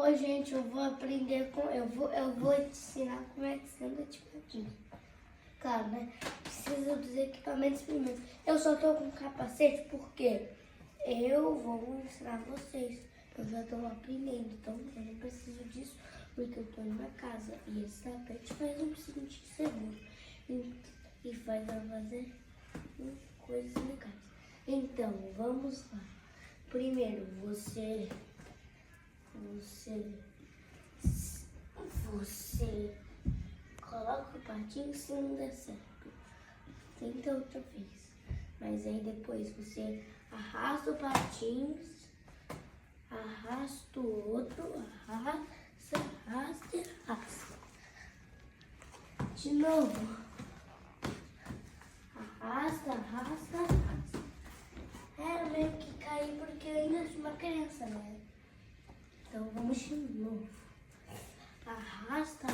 Oi, gente, eu vou aprender com... Eu vou te ensinar como é que se anda de patins. Claro, né? Precisa dos equipamentos primeiro. Eu só tô com capacete porque eu vou mostrar a vocês. Eu já tô aprendendo, então eu não preciso disso porque eu tô em minha casa. E esse tapete faz eu me sentir seguro. E faz eu fazer coisas legais. Então, vamos lá. Primeiro, você coloca o patinho se não der certo. Tenta outra vez. Mas aí depois você arrasta o patinho, arrasta o outro, arrasta e arrasta. De novo. Arrasta. É meio que cair porque eu ainda sou uma criança, né? Então vamos de novo. Arrasta.